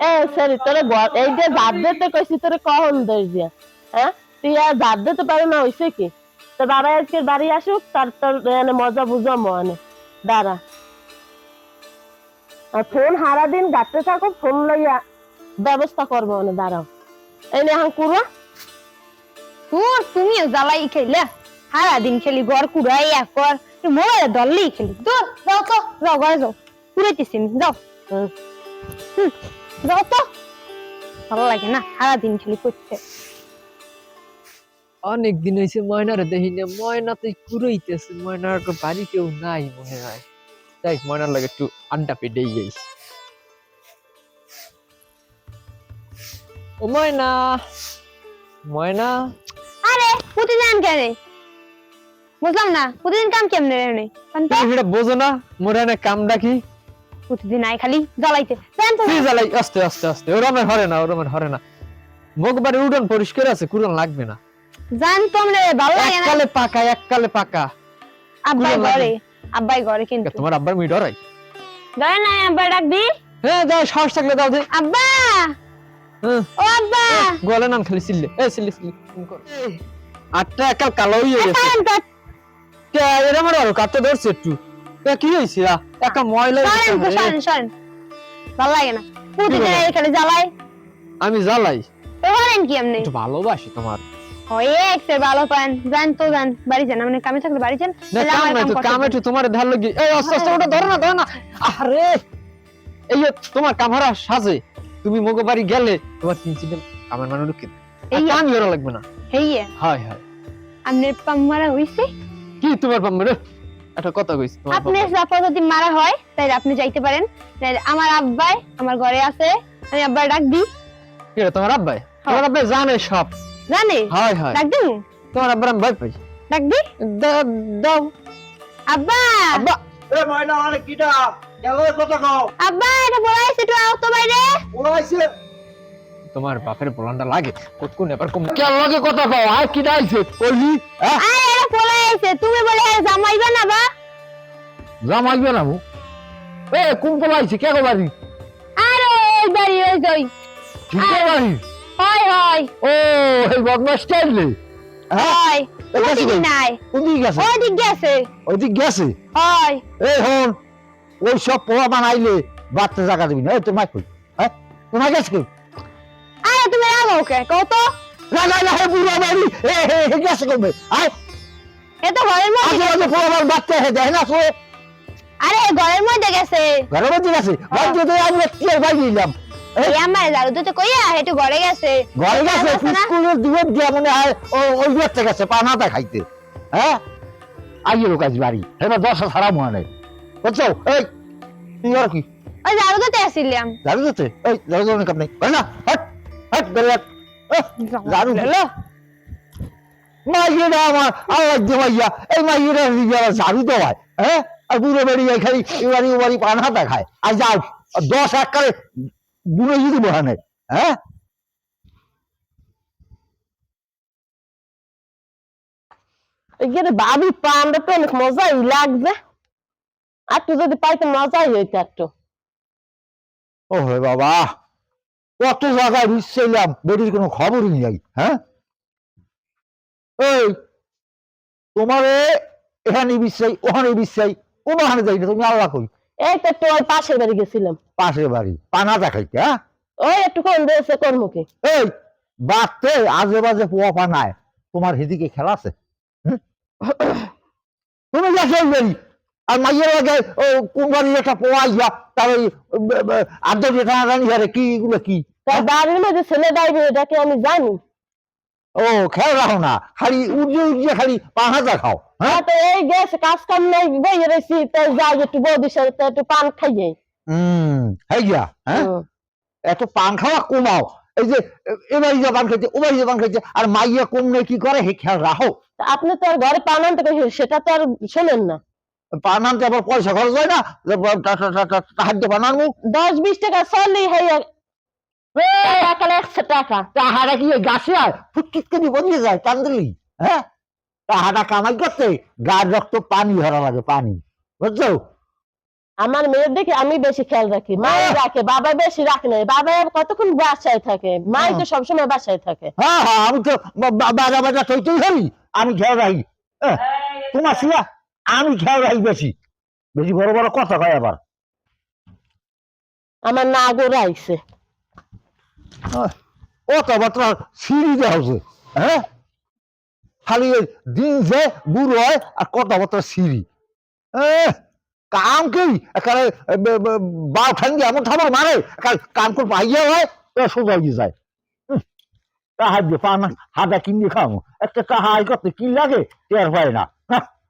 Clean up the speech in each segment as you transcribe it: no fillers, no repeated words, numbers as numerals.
এ sorry তোরে এই যে জাত দিতে কইছি তোরে কখন দই দিয়া হ্যাঁ তুই আর জাত দিতে পারো না হইছে কি তোর বাবা আজকে বাড়ি আসুক তার তোর মজা বুঝো মনে দাঁড়া আর ফোন হারা দিন গাতে থাকো ফোন লইয়া ব্যবস্থা করবো মানে দাঁড়াও এই নে এখন কুড়া তুমিও জ্বালাই খেলে সারা দিন খেলি ঘর কুড়াই একর মোবাইলে দললেই খেলি যাও তো যাও ঘরে যাও কুড়াইতেছি আমি যাও যাও তো ভালো লাগে না সারাদিন খেলি করতে অনেক দিন হয়েছে ময়নারে দেখি না ময়না তো ঘুরাইতেছে ময়নার বাড়ি কেউ নাই মনে হয় তাই ময়নার লাগে একটু আড্ডা পেটেই যাইস ও ময়না ময়না আরে প্রতিদিন কেন বুঝলাম না প্রতিদিন কাম কেমনে রে তুমি এটা বোঝো না মোরে না কামটা কি প্রতিদিন আই খালি জ্বালাইতে তুই জ্বালাই আস্তে আস্তে আস্তে ওরমের হরে না মুখবাড়ি উড়ন পরিষ্কার আছে কুড়ন লাগবে না জান তোমরে ভালো লাগে না এককালে পাকা আব্বাই ঘরে কিন্তু তোমার আব্বার মি ডরাই ধরে না আব্বা ডাক দি হ্যাঁ দাও সাহস থাকলে দাও দে আব্বা ও আব্বা গলে নাম খালি সিল্লে সিল্লে আটটা একাল কালো হয়ে গেছে কে এরা মারো কাটতে ধরছে একটু কি হইছে একা ময়লা সরেন ভালো লাগে না প্রতিদিন এই খালি জ্বালাই আমি জ্বালাই ধরেন কি এমনি একটু ভালোবাসি তোমার একটু ভালো পান জান বাড়ি যান মানে কামে থাকলে বাড়ি যান কামে তো তোমার ধার লাগি এই আস্তে আস্তে ওটা ধরো না আরে এই তোমার কামহারা সাজে তুমি মগো বাড়ি গেলে তোমার তিন চিন্তা আমার মানে ঢুকে এই আমি ওরা লাগবে না হেইয়ে হয় আপনার পাম মারা হইছে কি তোমার পাম রে একটা কথা কইছি তোমার আপনি সাপোজ যদি মারা হয় তাই আপনি যাইতে পারেন আমার আব্বাই আমার ঘরে আছে আমি আব্বা ডাক দি কি রে তোমার আব্বাই জানে সব জানে হয় ডাক দিমু তোমার আব্বার আমি ভয় পাই ডাক দি দাও আব্বা এ ময়না আরে কিডা গেল কথা কও আব্বা এটা বলাইছে তো আও তো বাইরে ওলাইছে তোমার বাপের বলান্ডা লাগে কতক্ষণ এবার কম কে লাগে কথা কও আর কিডা আইছে কইলি আরে এটা বলাইছে তুমি বলে জামাইবা না বা জামাইবে না এ কোন বলাইছে কে গো বাড়ি আরে ওই বাড়ি ওই যাই ঠিক বাড়ি হয় ও এই বদমাস চাইলে হয় ওদিকে নাই ওদিকে গেছে ওদিক গেছে হয় এই হন ওই সব পোলা বানাইলে বাচ্চা জায়গা দিবি না এই তোর মাইক কই হ্যাঁ তোমার গেছে কই আরে তুমি রাগো কে কও তো না হে বুড়া বাড়ি হে গেছে কই আয় এ তো ঘরের মধ্যে আগে পোলা বাচ্চা হে দেয় না তো আরে ঘরের মধ্যে গেছে ঘরের মধ্যে গেছে বাড়িতে তো আমি কি বাই দিলাম এই আমার জারু তো কইয়া হেটু ঘরে গেছে স্কুলের দিকে দিয়া মনে হয় ওই বাচ্চা গেছে পানাটা খাইতে হ্যাঁ আইয়ের কাছে বাড়ি এবার 10 ছাড়া মনে বুঝছো এই তুই আর কি ওই জারু তো আসিলাম জারু দিতে এই জারু দোনে কাপ নাই না হট হট বেরে জারু হ্যালো মাইয়েরা আমার আল্লাহ দেওয়াইয়া এই মাইয়েরা নিজেরা জারু দেওয়ায় হ্যাঁ আর বুড়ো বেরিয়ে খালি এবারি পানাটা খায় আর যাও 10 এককারে বুড়ো যদি বহানে হ্যাঁ এখানে বাবি পানটা তো অনেক মজাই লাগবে আর তুই যদি পাইতে মজাই হইতো একটু ও হে বাবা কত জায়গায় বুঝছিলাম বেটির কোনো খবরই নেই হ্যাঁ এই তোমারে এখানে বিশ্বাই ওখানে বিশ্বাই কোনখানে যাই না তুমি আল্লাহ কই এই তো একটু ওই পাশের বাড়ি গেছিলাম পাশের বাড়ি পানাটা খাইতে হ্যাঁ ওই একটু কম দিয়েছে কর্মকে এই বাড়তে আজে বাজে পোয়া পানায় তোমার হেদিকে খেলা আছে তুমি গেছে বাড়ি আর মাইয়ের আগে কোন বাড়ির একটা পোয়া ইয়া তার ওই আদর টানাটানি হারে কি এগুলো কি তার বাড়ির মধ্যে ছেলে ডাইবে এটাকে আমি জানি ও খেয়াল রাখো না খালি উড়িয়ে খালি পাহাজা খাও হ্যাঁ তো এই গেছে কাজ কাম নাই বইয়ে রয়েছি তো যাই একটু বৌদির সাথে একটু পান খাই যাই হয়ে গিয়া হ্যাঁ এত পান খাওয়া কমাও এই যে এবারই যে পান খাইছে ওবারই যে পান খাইছে আর মাইয়া কম নেই কি করে হে খেয়াল রাখো আপনি তো আর ঘরে পান আনতে কইছেন সেটা তো আর শোনেন না পান আনতে আবার পয়সা খরচ হয় না সাহায্য বানানো 10-20 টাকা চললেই হয় টাকা 100 টাকা তাহারা কি গাছে আর ফুটকিট করে বদলে যায় কান্দলি হ্যাঁ তাহারা কামাই করতে গার রক্ত পানি ভরা লাগে পানি বুঝছো আমার মেয়ের দিকে আমি বেশি খেয়াল রাখি, মাই রাখে, বাবা বেশি রাখে না। বাবা কতক্ষণ বাসায় থাকে, মাই তো সবসময় বাসায় থাকে। হ্যাঁ হ্যাঁ, আমি তো বাজা বাজা চইতেই হই, আমি খেয়াল রাখি। তোমার শিয়া আমি খেয়াল রাখি বেশি, বেশি বড় বড় কথা কয় আবার। আমার না গোড়া আইছে ও তো মাত্র সিঁড়ি দেওয়া হচ্ছে, হ্যাঁ খালি দিন যে বুড়ো হয় আর কথাবার্তা সিঁড়ি কাম কি এখানে বাউ ঠান্ডি এমন থামার মানে কাম করে পাইয়া হয় সোজা হয়ে যায়। তাহার দিয়ে পান হাতা কিনে খাওয়াবো, একটা টাহা আই করতে কি লাগে টের পায় না,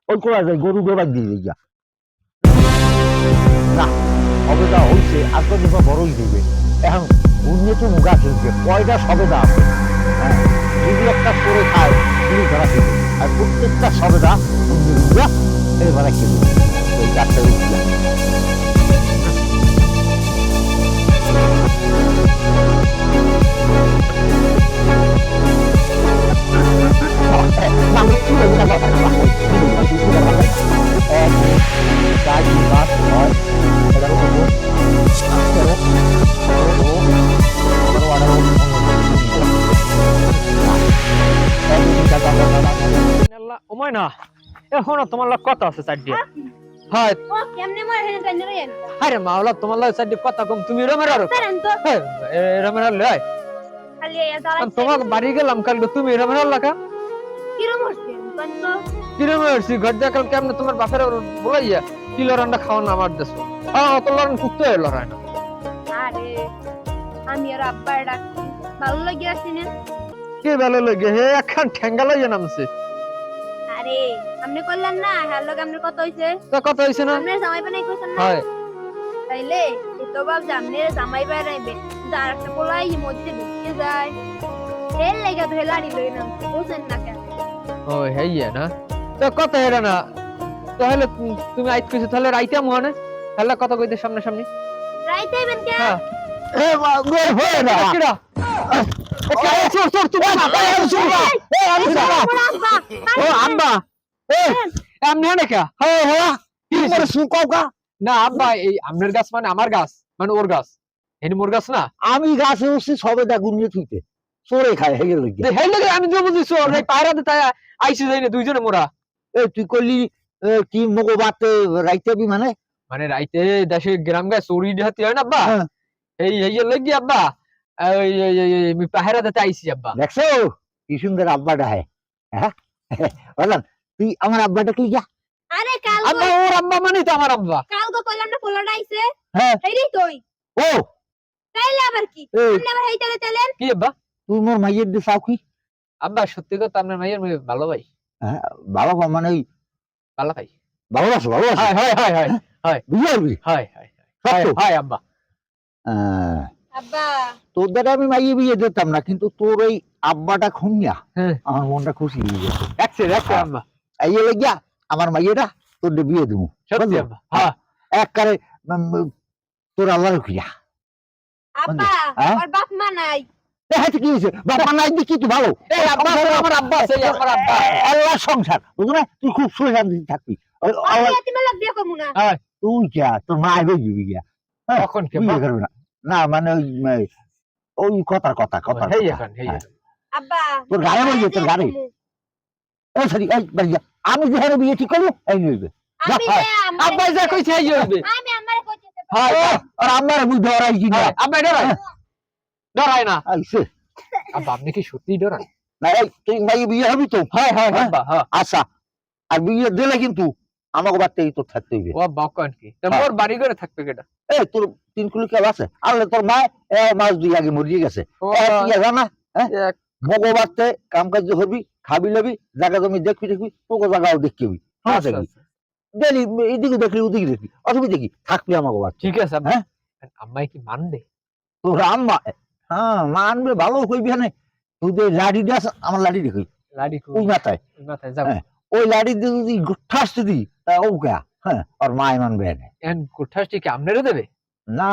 ওই করা যায় গরু বেবার দিয়ে যা না হবে যা হয়েছে আর তো দিবা বড়ই দিবে। এখন উন্নত গাছ হয়েছে কয়টা সবেদা আছে, যদি একটা করে খায় তিনি ধরা খেতে, আর প্রত্যেকটা সবেদা এবারে খেতে ওই গাছটা ওমাই না এখন তোমার লোক কথা আছে চারটি। হ্যাঁ ও কেমনে মার হেন জানি রে আরে মাওলা তোমার লোক চারটি কথা কম, তুমি রমের আর করেন তো রমের আর লয় খালি এ দাঁড়া তোমাকে বাড়ি গেলাম কালকে, তুমি রমের আর লাকা কিরম হচ্ছে বন্ধ কিরমে হচ্ছি ঘর দিয়া কাল কেমনে তোমার বাপের বলাইয়া কি লড়ানটা খাওয়া না আমার দেশ অত লড়ান কুকতে লড়াই না। আরে আমি আর আব্বার ডাকছি ভালো লাগে আসি না। কে ভালো লাগে হে এখন ঠেঙ্গা লইয়া নামছে। আরে আপনি করলেন না হ্যাঁ লোক আপনার কত হইছে তা কথা হইছে না? আপনার জামাই বানাই কইছেন না হয় তাইলে এতো বাপ জামনে জামাই বানাইবে যার একটা পোলাই মধ্যে ঢুকে যায় এর লাগা তো হেলাড়ি লই না বুঝেন না কেন? ও হেইয়া না তো কথা হেরা না তাহলে তুমি আইত কইছো তাহলে রাইতাম মানে তাহলে কথা কইতে সামনে সামনে রাইতে আইবেন কে? হ্যাঁ এ বের হয়ে না কিরা চোর চোর তুমি ও আব্বা এমনি না কা হ্যাঁ হ্যাঁ কি করে সুকাওকা না আব্বা এই আমনের গাছ মানে আমার গাছ মানে ওর গাছ এনি মোর গাছ না আমি গাছে উঠছি সবেদা গুনিয়ে থুইতে চোরে খায় হেগে লইগে। হেই লাগে আমি তো বুঝিছো এই পায়রাতে তাই আইছে যাই না দুইজনে মোরা এ তুই কইলি কি মগো বাতে রাইতে বি মানে মানে রাইতে দেশে গ্রাম গায়ে চুরি ডাহাতি হয় না আব্বা হ্যাঁ। এই এই লাগি আব্বা আমি পায়রাতে আইছি আব্বা দেখছো কি সুন্দর আব্বাটা হ্যাঁ বললাম তুই আমার আব্বাটা কি যা আরে কাল আব্বা ওর আব্বা মানে তো আমার আব্বা গো কইলাম না পোলাটা আইছে হ্যাঁ এইটাই তোই ও তাইলে আবার কি এই আপনি আবার হেইটালে চলেন কি আব্বা তুই মোর মাইয়ের দিয়ে চাও কি আব্বা সত্যি কথা আপনার মাইয়ের মেয়ে ভালো ভাই হ্যাঁ বাবা মানে ওই ভালো ভাই ভালোবাসো ভালোবাসো হয় হয় হয় হয় বুঝে পারবি হয় হয় হয় হয় আব্বা আব্বা তোর দ্বারা আমি মাইয়ে বিয়ে দিতাম না কিন্তু তোর ওই আব্বাটা খুনিয়া হ্যাঁ আমার মনটা খুশি হয়ে গেছে একশো একশো আব্বা এই লাগিয়া আমার মাইয়েটা তোর দিয়ে বিয়ে দেবো সত্যি আব্বা হ্যাঁ একবারে তোর আল্লাহ রুখিয়া আব্বা হ্যাঁ? আর বাপ মা নাই দেখাতে কি হয়েছে বাবা নাই দেখি তুই ভালো এই আব্বা আমার আব্বা সেই আমার আব্বা আল্লাহ সংসার বুঝলো না তুই খুব সুখে শান্তি থাকবি আমি এতিমে লাগ বিয়ে করব না তুই যা তোর মা আইবে দিবি গিয়া তখন কে বিয়ে করবি না না মানে ওই কথা কথা কথা হেই এখন হেই এখন আব্বা তোর গায়ে বলছে তোর গাড়ি এই সরি এই বাড়ি যা আমি যেখানে বিয়ে ঠিক করবো এই নিবে আমি আব্বা যা কইছে হেই হবে আমি আমারে কইতেছে হয় আর আমার বুঝতে ওরাই কি না আব্বা ডরাই ডরাই না আইসে আব্বা আপনি কি সত্যি ডরান না এই তুই মাই বিয়ে হবি তো হয় হয় আব্বা হ্যাঁ আচ্ছা আর বিয়ে দিলে কিন্তু আমাকে বাড়তেই তোর থাকতে হইবে ও আব্বা কোন কি তা মোর বাড়ি করে থাকবে কেডা এই তোর 3 কিলো কেউ আছে আলে তোর মা মাস 2 আগে মরিয়ে গেছে ও কি জানা এক মগো বাড়তে কাম কাজ হবি খাবি লবি জায়গা জমি দেখবি দেখবি তোকে জায়গাও দেখবি হ্যাঁ দেখবি ডেলি এদিকে দেখলি ওদিকে দেখবি অসুবিধা কি থাকবি আমাকে বাড়তে ঠিক আছে আব্বা আম্মাই কি মানবে তোর আম্মা হ্যাঁ মানবে ভালো কইবি না তুই যে লাড়ি দাস আমার লাড়ি দেখি লাডি ওই মাথায় মাথায় যাও হ্যাঁ। ওই লাড়ি দিয়ে যদি গুঠাস দি তা ও কে হ্যাঁ আর মাই মানবে না এন কোঠাসটি কি আমনেরে দেবে না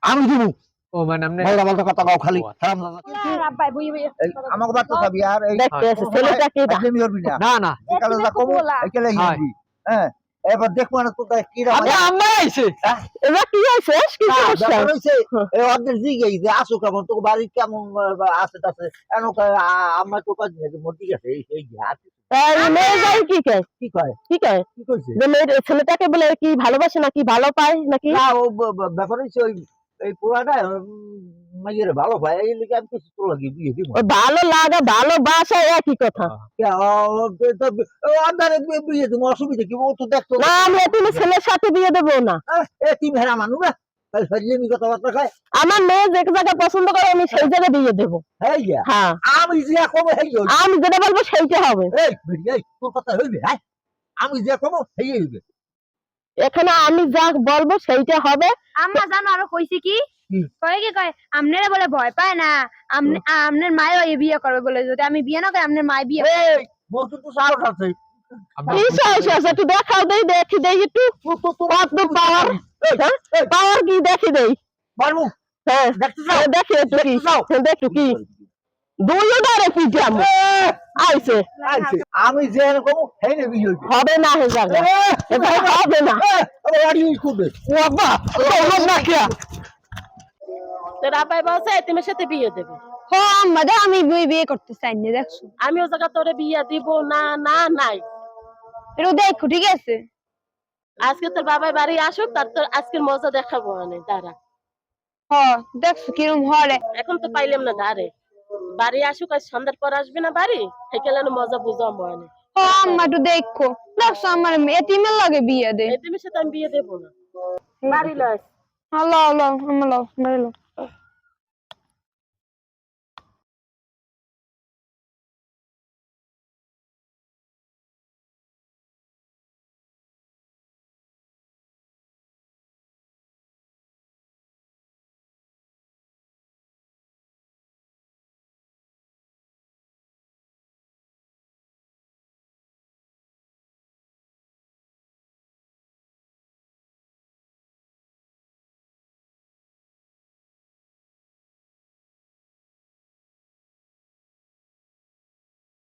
আমি দিব ও মানে আমনে বলটা বলটা কথা কাও খালি সালাম আব্বা বই বই আমাকে বাদ তো খাবি আর এই দেখতে আছে ছেলেটা কি একদমই করবি না না না কালো যা কমু একেলে হয়। হিবি হ্যাঁ এবার দেখবো না তো কি আবে আম্মা আইছে এবার কি হয়েছে কি সমস্যা অর্ধেক জিজ্ঞাসা যে আসো কেমন তোর বাড়ি কেমন আছে টাছে এন আমার তো কাজ ঠিক আছে এই মেয়ে যাই কি কয় কি কয় কি কয় কি কইছে যে মেয়ের ছেলেটাকে বলে কি ভালোবাসে নাকি ভালো পায় নাকি না ও ব্যাপার হচ্ছে ওই এই পুরাটা মাইয়ের ভালো পায় এই লিগে আমি কিছু তো লাগিয়ে বিয়ে দিব ওই ভালো লাগা ভালোবাসা একই কথা আন্দারে বিয়ে দিব অসুবিধা কি ও তো দেখতো না আমি তুমি ছেলের সাথে বিয়ে দেবো না এ তিন হেরা মানুষ না তাই ফাজিয়ে কথাবার্তা খায় আমার মেয়ে যে জায়গা পছন্দ করে আমি সেই জায়গায় বিয়ে দেবো হ্যাঁ গিয়া হ্যাঁ আমি যে কমে হেই আমি যেটা বলবো সেইটা হবে এই বেরি এই তোর কথা হইবে হ্যাঁ আমি যে কমে হেই হইবে এখানে আমি যা বলবো সেইটা হবে আম্মা জানো আরো কইছে কি কি? কয় আমনেরে বলে ভয় পায় না আমনের মায়ও এই বিয়ে করবে বলে যদি আমি বিয়ে না করি আমনের মায় বিয়ে করবে। এই মোর তো সাহস আছে কি সাহস আছে একটু দেখাও দেই দেখি দেই একটু কত পাওয়ার পাওয়ার কি দেখি দেই মারমু হ্যাঁ দেখতে চাও দেখি একটু কি দেখতে চাও? দেখি কি দুইও ধরে কি জাম আইছে আইছে আমি যে কমে হেই নে বিয়ে হইবে হবে না হে জায়গা এটা হবে না আরে ওই করবে ও আব্বা ও না কি তোর আপাই বলছে তুমি সাথে বিয়ে দেবে হ আম্মা দা আমি বিয়ে করতে চাই না দেখছো আমি ও জায়গা তোরে বিয়ে দিব না না নাই এটা দেখো ঠিক আছে আজকে তোর বাবাই বাড়ি আসুক তার তোর আজকের মজা দেখাবো মানে দাঁড়া হ দেখছো কিরম হরে এখন তো পাইলাম না দাঁড়ে বাড়ি আসুক আজ সন্ধ্যার পর আসবে না বাড়ি সেখানে মজা বুঝাবো মানে হ আম্মা একটু দেখো দেখছো আমার এতিমের লাগে বিয়ে দে এই তুমি সাথে আমি বিয়ে দেবো না বাড়ি লয় হ্যালো হ্যালো আম্মা লো বাড়ি লো